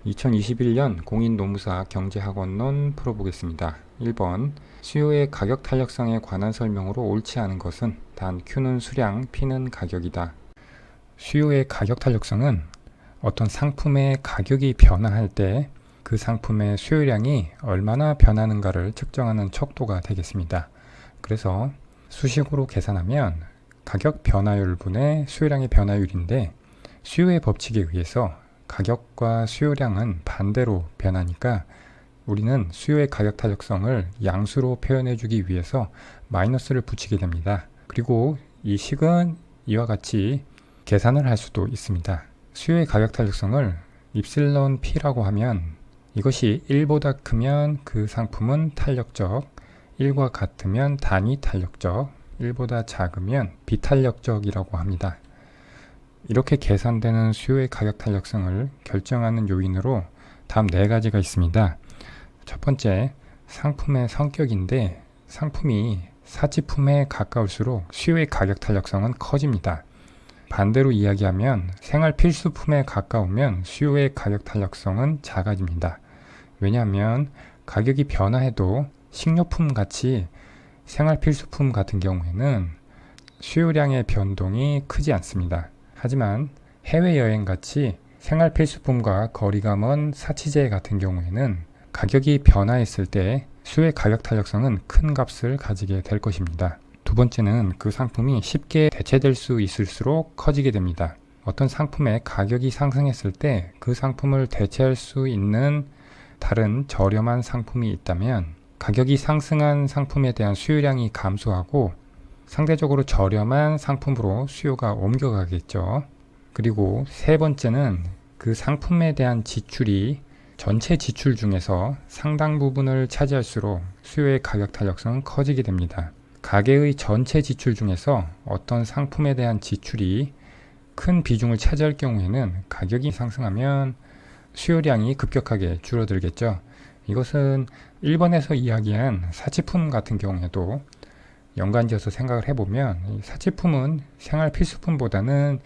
2021년 공인노무사 경제학원론 풀어보겠습니다. 1번 수요의 가격 탄력성에 관한 설명으로 옳지 않은 것은 단 Q는 수량, P는 가격이다. 수요의 가격 탄력성은 어떤 상품의 가격이 변화할 때 그 상품의 수요량이 얼마나 변하는가를 측정하는 척도가 되겠습니다. 그래서 수식으로 계산하면 가격 변화율분의 수요량의 변화율인데, 수요의 법칙에 의해서 가격과 수요량은 반대로 변하니까 우리는 수요의 가격 탄력성을 양수로 표현해 주기 위해서 마이너스를 붙이게 됩니다. 그리고 이 식은 이와 같이 계산을 할 수도 있습니다. 수요의 가격 탄력성을 입실론 P라고 하면 이것이 1보다 크면 그 상품은 탄력적, 1과 같으면 단위 탄력적, 1보다 작으면 비탄력적이라고 합니다. 이렇게 계산되는 수요의 가격 탄력성을 결정하는 요인으로 다음 4가지가 있습니다. 첫 번째, 상품의 성격인데 상품이 사치품에 가까울수록 수요의 가격 탄력성은 커집니다. 반대로 이야기하면 생활 필수품에 가까우면 수요의 가격 탄력성은 작아집니다. 왜냐하면 가격이 변화해도 식료품 같이 생활 필수품 같은 경우에는 수요량의 변동이 크지 않습니다. 하지만 해외여행 같이 생활 필수품과 거리가 먼 사치제 같은 경우에는 가격이 변화했을 때 수요의 가격 탄력성은 큰 값을 가지게 될 것입니다. 두 번째는 그 상품이 쉽게 대체될 수 있을수록 커지게 됩니다. 어떤 상품의 가격이 상승했을 때 그 상품을 대체할 수 있는 다른 저렴한 상품이 있다면 가격이 상승한 상품에 대한 수요량이 감소하고 상대적으로 저렴한 상품으로 수요가 옮겨가겠죠. 그리고 세 번째는 그 상품에 대한 지출이 전체 지출 중에서 상당 부분을 차지할수록 수요의 가격 탄력성은 커지게 됩니다. 가계의 전체 지출 중에서 어떤 상품에 대한 지출이 큰 비중을 차지할 경우에는 가격이 상승하면 수요량이 급격하게 줄어들겠죠. 이것은 1번에서 이야기한 사치품 같은 경우에도 연관지어서 생각을 해보면 사치품은 생활 필수품보다는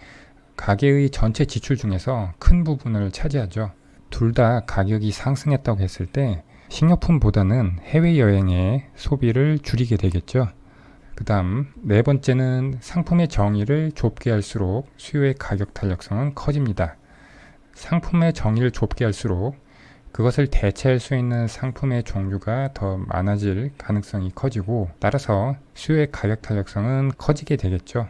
가계의 전체 지출 중에서 큰 부분을 차지하죠. 둘 다 가격이 상승했다고 했을 때 식료품보다는 해외여행의 소비를 줄이게 되겠죠. 그 다음 4번째는 상품의 정의를 좁게 할수록 수요의 가격 탄력성은 커집니다. 상품의 정의를 좁게 할수록 그것을 대체할 수 있는 상품의 종류가 더 많아질 가능성이 커지고, 따라서 수요의 가격 탄력성은 커지게 되겠죠.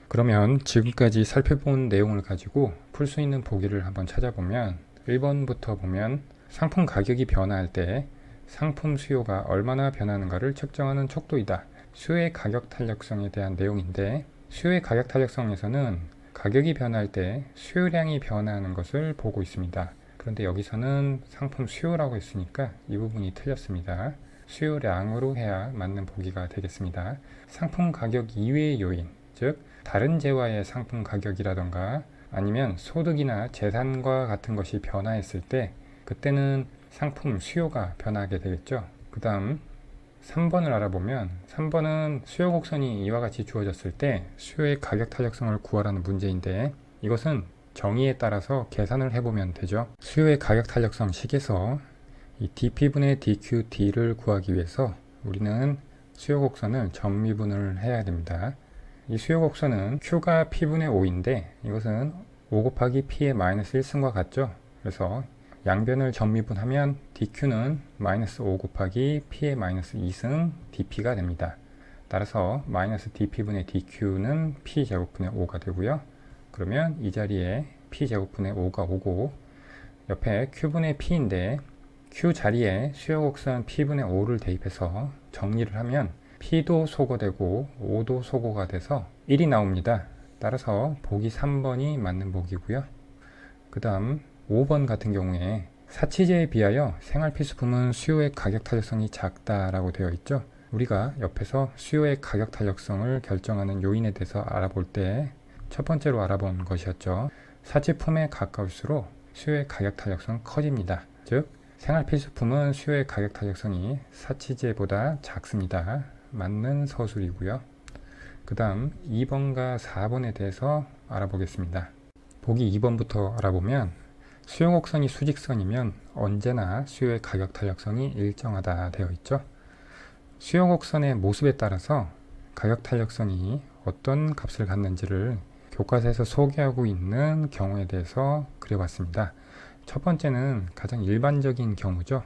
그러면 지금까지 살펴본 내용을 가지고 풀 수 있는 보기를 한번 찾아보면 1번부터 보면 상품 가격이 변화할 때 상품 수요가 얼마나 변하는가를 측정하는 척도이다. 수요의 가격 탄력성에 대한 내용인데, 수요의 가격 탄력성에서는 가격이 변할 때 수요량이 변화하는 것을 보고 있습니다. 그런데 여기서는 상품 수요라고 했으니까 이 부분이 틀렸습니다. 수요량으로 해야 맞는 보기가 되겠습니다. 상품 가격 이외의 요인, 즉 다른 재화의 상품 가격이라던가 아니면 소득이나 재산과 같은 것이 변화했을 때 그때는 상품 수요가 변하게 되겠죠. 그 다음 3번을 알아보면 3번은 수요 곡선이 이와 같이 주어졌을 때 수요의 가격 탄력성을 구하라는 문제인데, 이것은 정의에 따라서 계산을 해보면 되죠. 수요의 가격 탄력성 식에서 이 dp분의 dqd를 구하기 위해서 우리는 수요 곡선을 점미분을 해야 됩니다. 이 수요 곡선은 q가 p분의 5인데 이것은 5 곱하기 p의 마이너스 1승과 같죠. 그래서 양변을 점미분하면 dq는 마이너스 5 곱하기 p의 마이너스 2승 dp가 됩니다. 따라서 마이너스 dp분의 dq는 p제곱분의 5가 되고요. 그러면 이 자리에 p제곱분의 5가 오고, 옆에 q분의 p인데 q 자리에 수요 곡선 p분의 5를 대입해서 정리를 하면 p도 소거되고 5도 소거가 돼서 1이 나옵니다. 따라서 보기 3번이 맞는 보기고요. 그 다음 5번 같은 경우에 사치제에 비하여 생활 필수품은 수요의 가격 탄력성이 작다라고 되어 있죠. 우리가 옆에서 수요의 가격 탄력성을 결정하는 요인에 대해서 알아볼 때 첫 번째로 알아본 것이었죠. 사치품에 가까울수록 수요의 가격 탄력성은 커집니다. 즉 생활 필수품은 수요의 가격 탄력성이 사치제보다 작습니다. 맞는 서술이고요. 그 다음 2번과 4번에 대해서 알아보겠습니다. 보기 2번부터 알아보면 수요 곡선이 수직선이면 언제나 수요의 가격 탄력성이 일정하다 되어 있죠. 수요 곡선의 모습에 따라서 가격 탄력성이 어떤 값을 갖는지를 교과서에서 소개하고 있는 경우에 대해서 그려봤습니다. 첫 번째는 가장 일반적인 경우죠.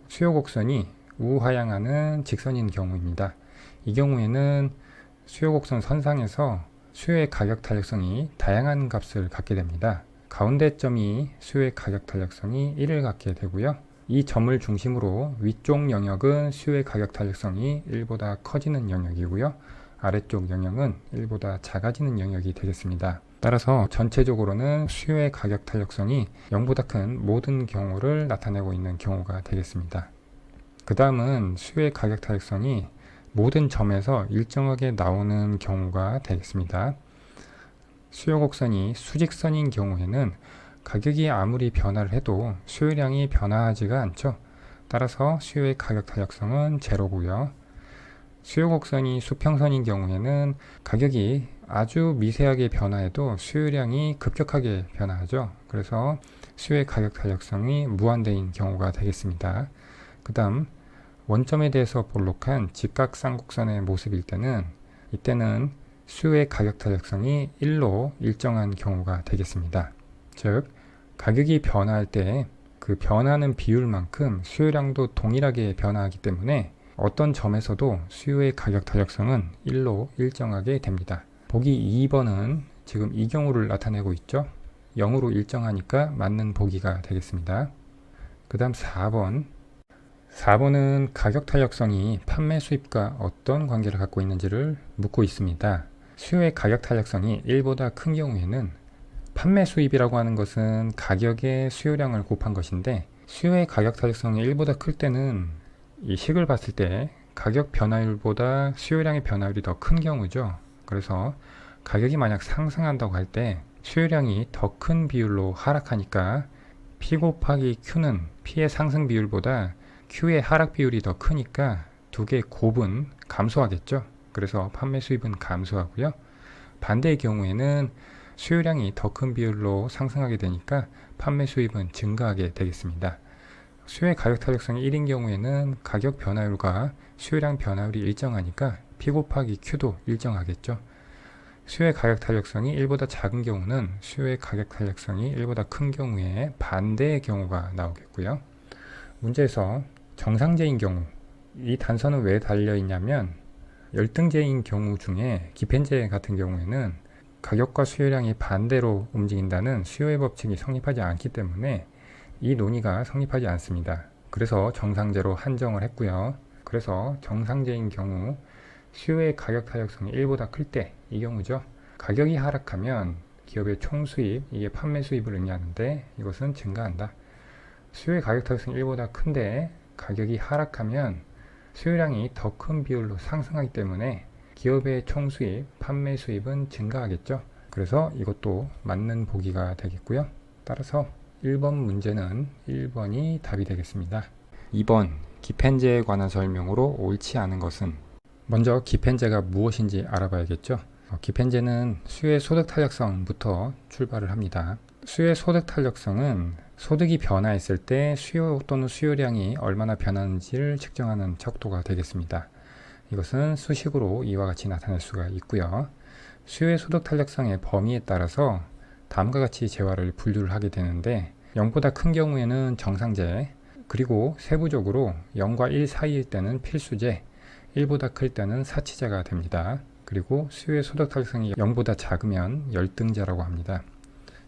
수요 곡선이 우하향하는 직선인 경우입니다. 이 경우에는 수요 곡선 선상에서 수요의 가격 탄력성이 다양한 값을 갖게 됩니다. 가운데 점이 수요의 가격 탄력성이 1을 갖게 되고요. 이 점을 중심으로 위쪽 영역은 수요의 가격 탄력성이 1보다 커지는 영역이고요. 아래쪽 영역은 1보다 작아지는 영역이 되겠습니다. 따라서 전체적으로는 수요의 가격 탄력성이 0보다 큰 모든 경우를 나타내고 있는 경우가 되겠습니다. 그 다음은 수요의 가격 탄력성이 모든 점에서 일정하게 나오는 경우가 되겠습니다. 수요 곡선이 수직선인 경우에는 가격이 아무리 변화를 해도 수요량이 변화하지가 않죠. 따라서 수요의 가격 탄력성은 제로고요. 수요 곡선이 수평선인 경우에는 가격이 아주 미세하게 변화해도 수요량이 급격하게 변화하죠. 그래서 수요의 가격 탄력성이 무한대인 경우가 되겠습니다. 그 다음 원점에 대해서 볼록한 직각쌍곡선의 모습일 때는 이때는 수요의 가격 탄력성이 1로 일정한 경우가 되겠습니다. 즉 가격이 변화할 때 그 변하는 비율만큼 수요량도 동일하게 변화하기 때문에 어떤 점에서도 수요의 가격 탄력성은 1로 일정하게 됩니다. 보기 2번은 지금 이 경우를 나타내고 있죠. 0으로 일정하니까 맞는 보기가 되겠습니다. 그 다음 4번은 가격 탄력성이 판매 수입과 어떤 관계를 갖고 있는지를 묻고 있습니다. 수요의 가격 탄력성이 1보다 큰 경우에는 판매 수입이라고 하는 것은 가격의 수요량을 곱한 것인데 수요의 가격 탄력성이 1보다 클 때는 이 식을 봤을 때 가격 변화율보다 수요량의 변화율이 더 큰 경우죠. 그래서 가격이 만약 상승한다고 할 때 수요량이 더 큰 비율로 하락하니까 P 곱하기 Q는 P의 상승 비율보다 Q의 하락 비율이 더 크니까 두 개의 곱은 감소하겠죠. 그래서 판매 수입은 감소하고요. 반대의 경우에는 수요량이 더 큰 비율로 상승하게 되니까 판매 수입은 증가하게 되겠습니다. 수요의 가격 탄력성이 1인 경우에는 가격 변화율과 수요량 변화율이 일정하니까 P 곱하기 Q도 일정하겠죠. 수요의 가격 탄력성이 1보다 작은 경우는 수요의 가격 탄력성이 1보다 큰 경우에 반대의 경우가 나오겠고요. 문제에서 정상제인 경우, 이 단서는 왜 달려있냐면 열등제인 경우 중에 기펜제 같은 경우에는 가격과 수요량이 반대로 움직인다는 수요의 법칙이 성립하지 않기 때문에 이 논의가 성립하지 않습니다. 그래서 정상제로 한정을 했고요. 그래서 정상제인 경우 수요의 가격 탄력성이 1보다 클 때 이 경우죠. 가격이 하락하면 기업의 총수입, 이게 판매 수입을 의미하는데 이것은 증가한다. 수요의 가격 탄력성이 1보다 큰데 가격이 하락하면 수요량이 더 큰 비율로 상승하기 때문에 기업의 총수입, 판매 수입은 증가하겠죠. 그래서 이것도 맞는 보기가 되겠고요. 따라서 1번 문제는 1번이 답이 되겠습니다. 2번 기펜제에 관한 설명으로 옳지 않은 것은 먼저 기펜제가 무엇인지 알아봐야겠죠. 기펜제는 수요의 소득 탄력성부터 출발을 합니다. 수요의 소득 탄력성은 소득이 변화했을 때 수요 또는 수요량이 얼마나 변하는지를 측정하는 척도가 되겠습니다. 이것은 수식으로 이와 같이 나타낼 수가 있고요. 수요의 소득 탄력성의 범위에 따라서 다음과 같이 재화를 분류를 하게 되는데 0보다 큰 경우에는 정상제, 그리고 세부적으로 0과 1 사이일 때는 필수제, 1보다 클 때는 사치제가 됩니다. 그리고 수요의 소득 탄력성이 0보다 작으면 열등제라고 합니다.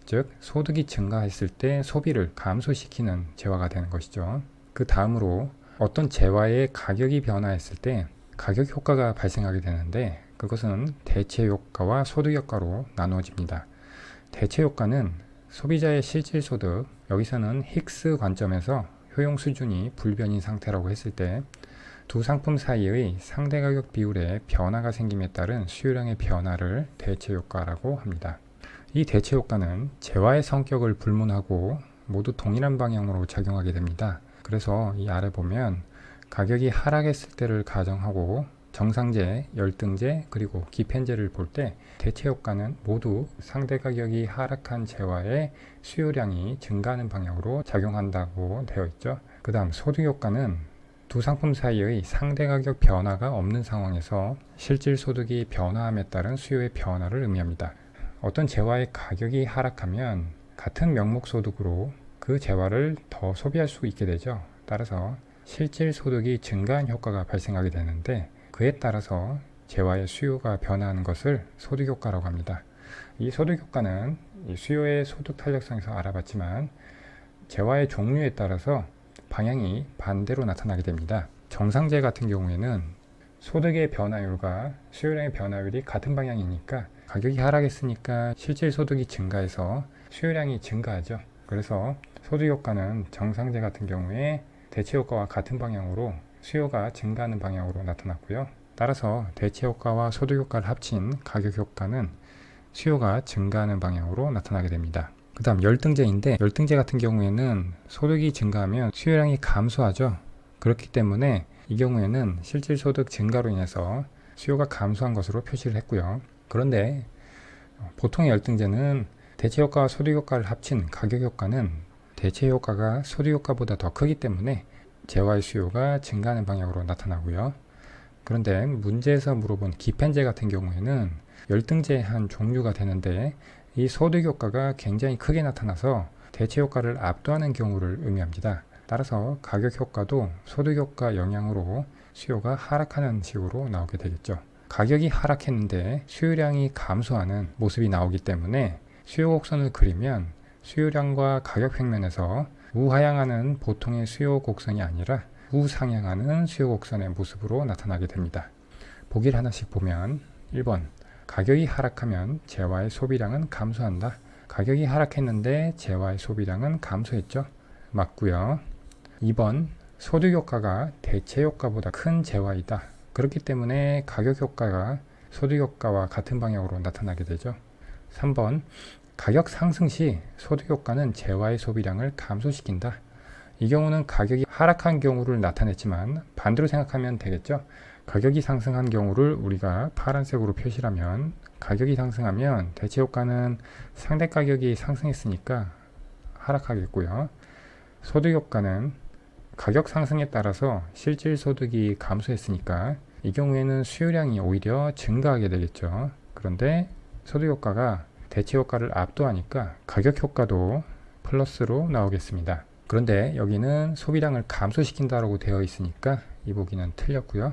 즉 소득이 증가했을 때 소비를 감소시키는 재화가 되는 것이죠. 그 다음으로 어떤 재화의 가격이 변화했을 때 가격 효과가 발생하게 되는데 그것은 대체 효과와 소득 효과로 나누어집니다. 대체 효과는 소비자의 실질 소득, 여기서는 힉스 관점에서 효용 수준이 불변인 상태라고 했을 때 두 상품 사이의 상대 가격 비율에 변화가 생김에 따른 수요량의 변화를 대체 효과라고 합니다. 이 대체 효과는 재화의 성격을 불문하고 모두 동일한 방향으로 작용하게 됩니다. 그래서 이 아래 보면 가격이 하락했을 때를 가정하고 정상제, 열등제, 그리고 기펜제를 볼 때 대체 효과는 모두 상대 가격이 하락한 재화의 수요량이 증가하는 방향으로 작용한다고 되어 있죠. 그 다음 소득 효과는 두 상품 사이의 상대 가격 변화가 없는 상황에서 실질 소득이 변화함에 따른 수요의 변화를 의미합니다. 어떤 재화의 가격이 하락하면 같은 명목 소득으로 그 재화를 더 소비할 수 있게 되죠. 따라서 실질 소득이 증가한 효과가 발생하게 되는데 그에 따라서 재화의 수요가 변화하는 것을 소득 효과라고 합니다. 이 소득 효과는 이 수요의 소득 탄력성에서 알아봤지만 재화의 종류에 따라서 방향이 반대로 나타나게 됩니다. 정상제 같은 경우에는 소득의 변화율과 수요량의 변화율이 같은 방향이니까 가격이 하락했으니까 실질 소득이 증가해서 수요량이 증가하죠. 그래서 소득 효과는 정상제 같은 경우에 대체 효과와 같은 방향으로 수요가 증가하는 방향으로 나타났고요. 따라서 대체 효과와 소득 효과를 합친 가격 효과는 수요가 증가하는 방향으로 나타나게 됩니다. 그 다음 열등제인데 열등제 같은 경우에는 소득이 증가하면 수요량이 감소하죠. 그렇기 때문에 이 경우에는 실질 소득 증가로 인해서 수요가 감소한 것으로 표시를 했고요. 그런데 보통의 열등제는 대체 효과와 소득 효과를 합친 가격 효과는 대체 효과가 소득 효과보다 더 크기 때문에 재화의 수요가 증가하는 방향으로 나타나고요. 그런데 문제에서 물어본 기펜제 같은 경우에는 열등제의 한 종류가 되는데 이 소득 효과가 굉장히 크게 나타나서 대체 효과를 압도하는 경우를 의미합니다. 따라서 가격 효과도 소득 효과 영향으로 수요가 하락하는 식으로 나오게 되겠죠. 가격이 하락했는데 수요량이 감소하는 모습이 나오기 때문에 수요 곡선을 그리면 수요량과 가격 평면에서 우하향하는 보통의 수요 곡선이 아니라 우상향하는 수요 곡선의 모습으로 나타나게 됩니다. 보기를 하나씩 보면 1번 가격이 하락하면 재화의 소비량은 감소한다. 가격이 하락했는데 재화의 소비량은 감소했죠. 맞고요. 2번 소득 효과가 대체 효과보다 큰 재화이다. 그렇기 때문에 가격 효과가 소득 효과와 같은 방향으로 나타나게 되죠. 3번 가격 상승 시 소득 효과는 재화의 소비량을 감소시킨다. 이 경우는 가격이 하락한 경우를 나타냈지만 반대로 생각하면 되겠죠. 가격이 상승한 경우를 우리가 파란색으로 표시하면 가격이 상승하면 대체 효과는 상대 가격이 상승했으니까 하락하겠고요. 소득 효과는 가격 상승에 따라서 실질 소득이 감소했으니까 이 경우에는 수요량이 오히려 증가하게 되겠죠. 그런데 소득 효과가 대체 효과를 압도하니까 가격 효과도 플러스로 나오겠습니다. 그런데 여기는 소비량을 감소시킨다고 되어 있으니까 이 보기는 틀렸고요.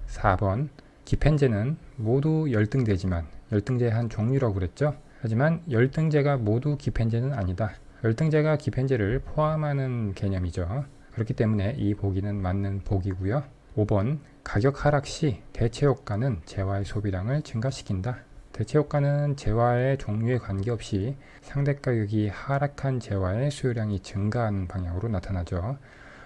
4번 기펜제는 모두 열등제지만 열등제의 한 종류라고 그랬죠. 하지만 열등제가 모두 기펜제는 아니다. 열등제가 기펜제를 포함하는 개념이죠. 그렇기 때문에 이 보기는 맞는 보기고요. 5번 가격 하락 시 대체 효과는 재화의 소비량을 증가시킨다. 대체 효과는 재화의 종류에 관계없이 상대 가격이 하락한 재화의 수요량이 증가하는 방향으로 나타나죠.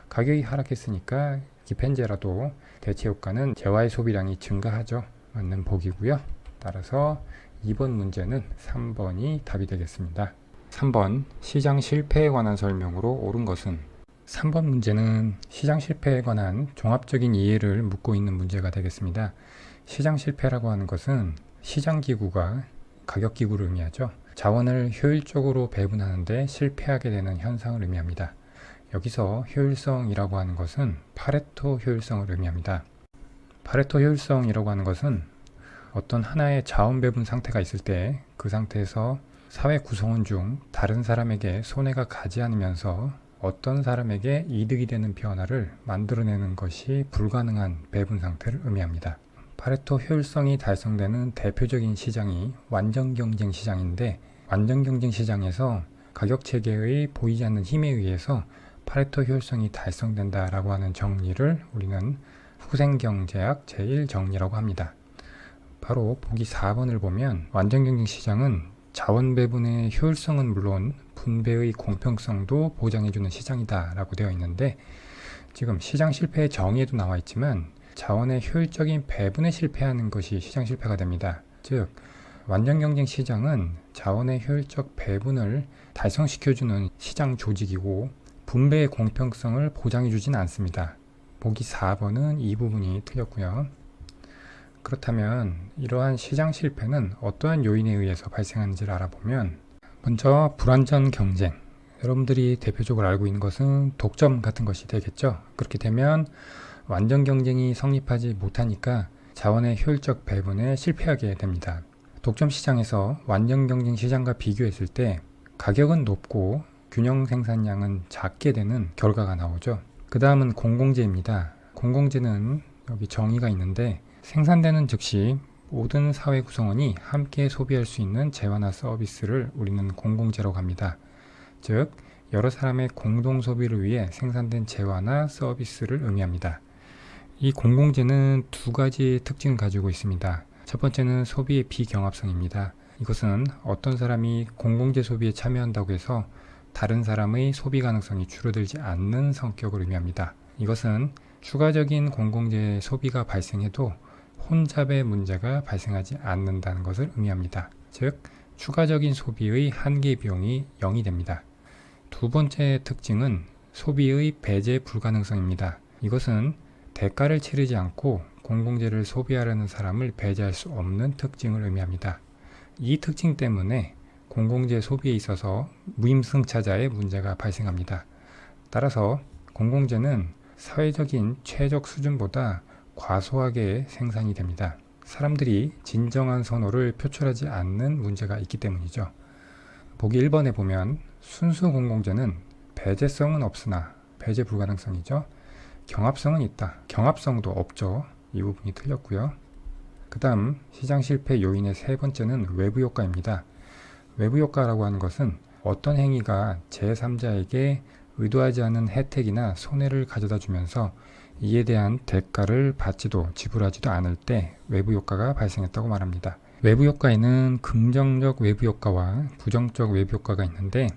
가격이 하락했으니까 기펜제라도 대체 효과는 재화의 소비량이 증가하죠. 맞는 보기고요. 따라서 2번 문제는 3번이 답이 되겠습니다. 3번 시장 실패에 관한 설명으로 옳은 것은 3번 문제는 시장 실패에 관한 종합적인 이해를 묻고 있는 문제가 되겠습니다. 시장 실패라고 하는 것은 시장기구가 가격기구를 의미하죠. 자원을 효율적으로 배분하는데 실패하게 되는 현상을 의미합니다. 여기서 효율성이라고 하는 것은 파레토 효율성을 의미합니다. 파레토 효율성이라고 하는 것은 어떤 하나의 자원 배분 상태가 있을 때 그 상태에서 사회 구성원 중 다른 사람에게 손해가 가지 않으면서 어떤 사람에게 이득이 되는 변화를 만들어내는 것이 불가능한 배분 상태를 의미합니다. 파레토 효율성이 달성되는 대표적인 시장이 완전 경쟁 시장인데 완전 경쟁 시장에서 가격 체계의 보이지 않는 힘에 의해서 파레토 효율성이 달성된다라고 하는 정리를 우리는 후생경제학 제1정리라고 합니다. 바로 보기 4번을 보면 완전 경쟁 시장은 자원 배분의 효율성은 물론 분배의 공평성도 보장해주는 시장이다 라고 되어 있는데 지금 시장 실패의 정의에도 나와 있지만 자원의 효율적인 배분에 실패하는 것이 시장 실패가 됩니다. 즉 완전 경쟁 시장은 자원의 효율적 배분을 달성시켜주는 시장 조직이고 분배의 공평성을 보장해주진 않습니다. 보기 4번은 이 부분이 틀렸고요. 그렇다면 이러한 시장 실패는 어떠한 요인에 의해서 발생하는지를 알아보면, 먼저 불완전 경쟁, 여러분들이 대표적으로 알고 있는 것은 독점 같은 것이 되겠죠. 그렇게 되면 완전 경쟁이 성립하지 못하니까 자원의 효율적 배분에 실패하게 됩니다. 독점 시장에서 완전 경쟁 시장과 비교했을 때 가격은 높고 균형 생산량은 작게 되는 결과가 나오죠. 그 다음은 공공재입니다. 공공재는 여기 정의가 있는데, 생산되는 즉시 모든 사회 구성원이 함께 소비할 수 있는 재화나 서비스를 우리는 공공재라고 합니다. 즉, 여러 사람의 공동 소비를 위해 생산된 재화나 서비스를 의미합니다. 이 공공재는 두 가지 특징을 가지고 있습니다. 첫 번째는 소비의 비경합성입니다. 이것은 어떤 사람이 공공재 소비에 참여한다고 해서 다른 사람의 소비 가능성이 줄어들지 않는 성격을 의미합니다. 이것은 추가적인 공공재 소비가 발생해도 혼잡의 문제가 발생하지 않는다는 것을 의미합니다. 즉, 추가적인 소비의 한계 비용이 0이 됩니다. 두 번째 특징은 소비의 배제 불가능성입니다. 이것은 대가를 치르지 않고 공공재를 소비하려는 사람을 배제할 수 없는 특징을 의미합니다. 이 특징 때문에 공공재 소비에 있어서 무임승차자의 문제가 발생합니다. 따라서 공공재는 사회적인 최적 수준보다 과소하게 생산이 됩니다. 사람들이 진정한 선호를 표출하지 않는 문제가 있기 때문이죠. 보기 1번에 보면 순수 공공재는 배제성은 없으나 배제 불가능성이죠. 경합성은 있다. 경합성도 없죠. 이 부분이 틀렸고요. 그 다음 시장 실패 요인의 세 번째는 외부 효과입니다. 외부 효과라고 하는 것은 어떤 행위가 제3자에게 의도하지 않은 혜택이나 손해를 가져다 주면서 이에 대한 대가를 받지도 지불하지도 않을 때 외부 효과가 발생했다고 말합니다. 외부 효과에는 긍정적 외부 효과와 부정적 외부 효과가 있는데,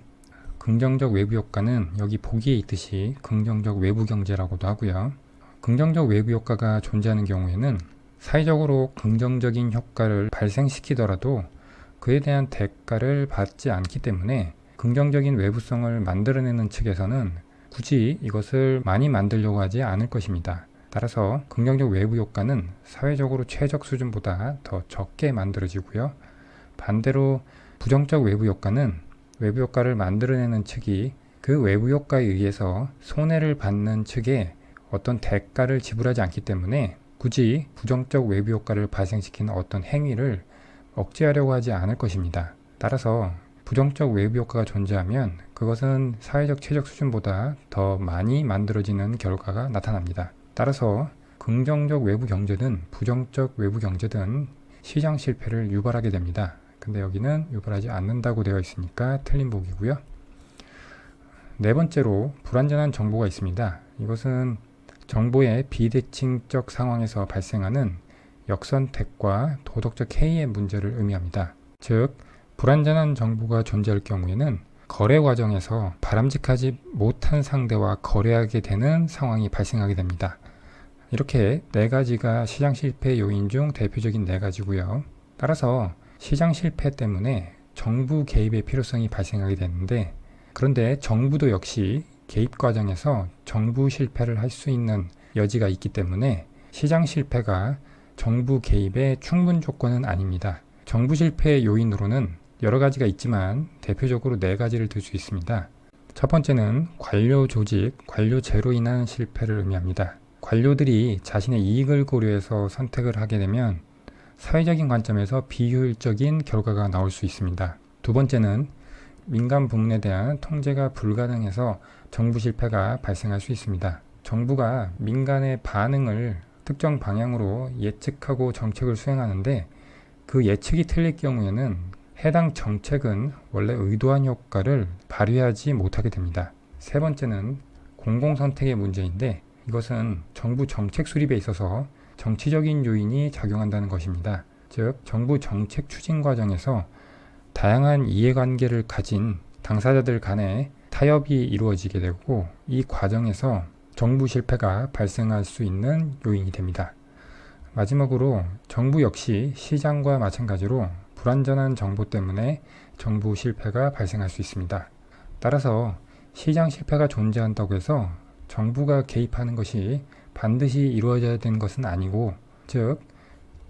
긍정적 외부 효과는 여기 보기에 있듯이 긍정적 외부 경제라고도 하고요. 긍정적 외부 효과가 존재하는 경우에는 사회적으로 긍정적인 효과를 발생시키더라도 그에 대한 대가를 받지 않기 때문에 긍정적인 외부성을 만들어내는 측에서는 굳이 이것을 많이 만들려고 하지 않을 것입니다. 따라서 긍정적 외부 효과는 사회적으로 최적 수준보다 더 적게 만들어지고요. 반대로 부정적 외부 효과는 외부 효과를 만들어내는 측이 그 외부 효과에 의해서 손해를 받는 측에 어떤 대가를 지불하지 않기 때문에 굳이 부정적 외부 효과를 발생시키는 어떤 행위를 억제하려고 하지 않을 것입니다. 따라서 부정적 외부 효과가 존재하면 그것은 사회적 최적 수준보다 더 많이 만들어지는 결과가 나타납니다. 따라서 긍정적 외부 경제든 부정적 외부 경제든 시장 실패를 유발하게 됩니다. 근데 여기는 유발하지 않는다고 되어 있으니까 틀린 보기고요. 네 번째로 불완전한 정보가 있습니다. 이것은 정보의 비대칭적 상황에서 발생하는 역선택과 도덕적 해이의 문제를 의미합니다. 즉, 불완전한 정보가 존재할 경우에는 거래 과정에서 바람직하지 못한 상대와 거래하게 되는 상황이 발생하게 됩니다. 이렇게 네 가지가 시장 실패 요인 중 대표적인 네 가지고요. 따라서 시장 실패 때문에 정부 개입의 필요성이 발생하게 되는데, 그런데 정부도 역시 개입 과정에서 정부 실패를 할 수 있는 여지가 있기 때문에 시장 실패가 정부 개입의 충분 조건은 아닙니다. 정부 실패의 요인으로는 여러 가지가 있지만 대표적으로 네 가지를 들 수 있습니다. 첫 번째는 관료 조직, 관료제로 인한 실패를 의미합니다. 관료들이 자신의 이익을 고려해서 선택을 하게 되면 사회적인 관점에서 비효율적인 결과가 나올 수 있습니다. 두 번째는 민간 부문에 대한 통제가 불가능해서 정부 실패가 발생할 수 있습니다. 정부가 민간의 반응을 특정 방향으로 예측하고 정책을 수행하는데 그 예측이 틀릴 경우에는 해당 정책은 원래 의도한 효과를 발휘하지 못하게 됩니다. 세 번째는 공공선택의 문제인데, 이것은 정부 정책 수립에 있어서 정치적인 요인이 작용한다는 것입니다. 즉, 정부 정책 추진 과정에서 다양한 이해관계를 가진 당사자들 간의 타협이 이루어지게 되고, 이 과정에서 정부 실패가 발생할 수 있는 요인이 됩니다. 마지막으로 정부 역시 시장과 마찬가지로 불완전한 정보 때문에 정부 실패가 발생할 수 있습니다. 따라서 시장 실패가 존재한다고 해서 정부가 개입하는 것이 반드시 이루어져야 되는 것은 아니고, 즉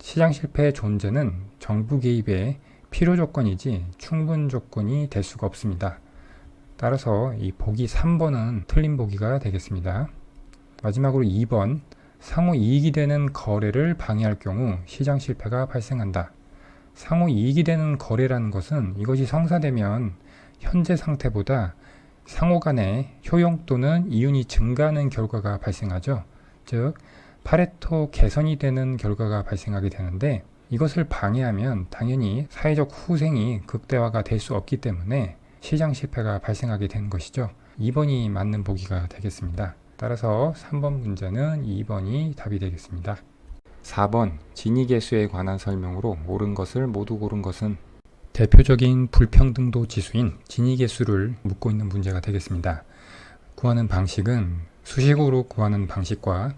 시장 실패의 존재는 정부 개입의 필요 조건이지 충분 조건이 될 수가 없습니다. 따라서 이 보기 3번은 틀린 보기가 되겠습니다. 마지막으로 2번, 상호 이익이 되는 거래를 방해할 경우 시장 실패가 발생한다. 상호 이익이 되는 거래라는 것은 이것이 성사되면 현재 상태보다 상호 간의 효용 또는 이윤이 증가하는 결과가 발생하죠. 즉 파레토 개선이 되는 결과가 발생하게 되는데, 이것을 방해하면 당연히 사회적 후생이 극대화가 될 수 없기 때문에 시장 실패가 발생하게 되는 것이죠. 2번이 맞는 보기가 되겠습니다. 따라서 3번 문제는 2번이 답이 되겠습니다. 4번, 진위계수에 관한 설명으로 옳은 것을 모두 고른 것은? 대표적인 불평등도 지수인 진위계수를 묻고 있는 문제가 되겠습니다. 구하는 방식은 수식으로 구하는 방식과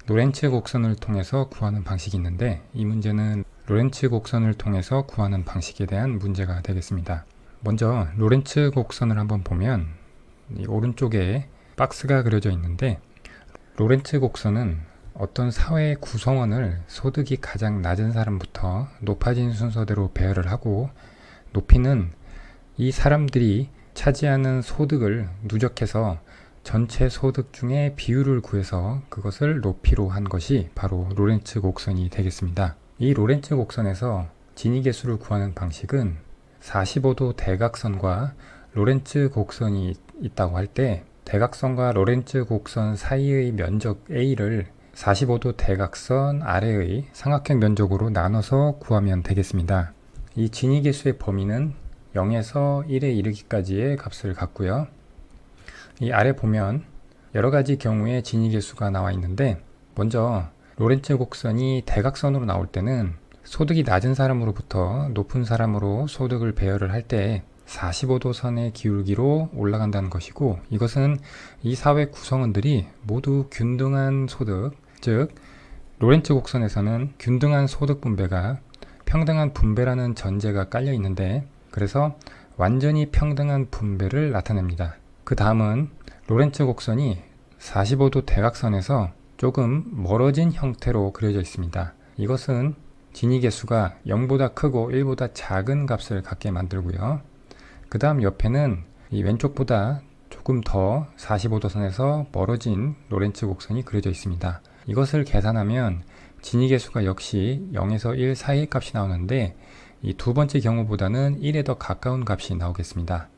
로렌츠 곡선을 통해서 구하는 방식이 있는데, 이 문제는 로렌츠 곡선을 통해서 구하는 방식에 대한 문제가 되겠습니다. 먼저 로렌츠 곡선을 한번 보면 이 오른쪽에 박스가 그려져 있는데, 로렌츠 곡선은 어떤 사회의 구성원을 소득이 가장 낮은 사람부터 높아진 순서대로 배열을 하고, 높이는 이 사람들이 차지하는 소득을 누적해서 전체 소득 중에 비율을 구해서 그것을 높이로 한 것이 바로 로렌츠 곡선이 되겠습니다. 이 로렌츠 곡선에서 진위계수를 구하는 방식은 45도 대각선과 로렌츠 곡선이 있다고 할 때, 대각선과 로렌츠 곡선 사이의 면적 A를 45도 대각선 아래의 삼각형 면적으로 나눠서 구하면 되겠습니다. 이 진위계수의 범위는 0에서 1에 이르기까지의 값을 갖고요. 이 아래 보면 여러 가지 경우의 진위계수가 나와 있는데, 먼저 로렌츠 곡선이 대각선으로 나올 때는 소득이 낮은 사람으로부터 높은 사람으로 소득을 배열을 할 때 45도 선의 기울기로 올라간다는 것이고, 이것은 이 사회 구성원들이 모두 균등한 소득, 즉 로렌츠 곡선에서는 균등한 소득 분배가 평등한 분배라는 전제가 깔려 있는데, 그래서 완전히 평등한 분배를 나타냅니다. 그 다음은 로렌츠 곡선이 45도 대각선에서 조금 멀어진 형태로 그려져 있습니다. 이것은 진위계수가 0보다 크고 1보다 작은 값을 갖게 만들고요. 그 다음 옆에는 이 왼쪽보다 조금 더 45도 선에서 멀어진 로렌츠 곡선이 그려져 있습니다. 이것을 계산하면 진위계수가 역시 0에서 1 사이의 값이 나오는데, 이 두 번째 경우보다는 1에 더 가까운 값이 나오겠습니다.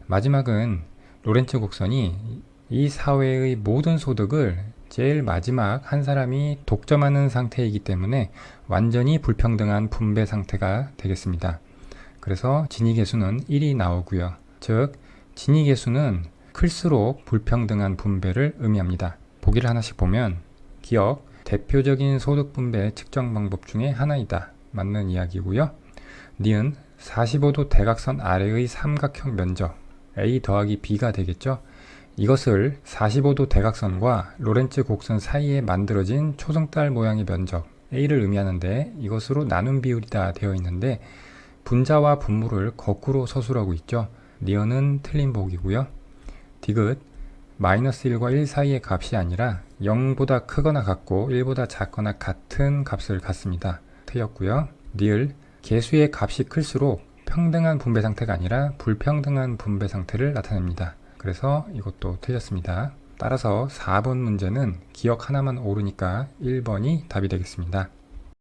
마지막은 로렌츠 곡선이 이 사회의 모든 소득을 제일 마지막 한 사람이 독점하는 상태이기 때문에 완전히 불평등한 분배 상태가 되겠습니다. 그래서 진위계수는 1이 나오고요. 즉 진위계수는 클수록 불평등한 분배를 의미합니다. 보기를 하나씩 보면 기억, 대표적인 소득 분배 측정 방법 중에 하나이다. 맞는 이야기고요. 니은 45도 대각선 아래의 삼각형 면적 A 더하기 B가 되겠죠. 이것을 45도 대각선과 로렌츠 곡선 사이에 만들어진 초승달 모양의 면적 A를 의미하는데, 이것으로 나눈 비율이다 되어 있는데 분자와 분모를 거꾸로 서술하고 있죠. 니은은 틀린 보기고요. 디귿 마이너스 1과 1 사이의 값이 아니라 0보다 크거나 같고 1보다 작거나 같은 값을 갖습니다. 틀렸고요. 리을 계수의 값이 클수록 평등한 분배 상태가 아니라 불평등한 분배 상태를 나타냅니다. 그래서 이것도 틀렸습니다. 따라서 4번 문제는 기억 하나만 옳으니까 1번이 답이 되겠습니다.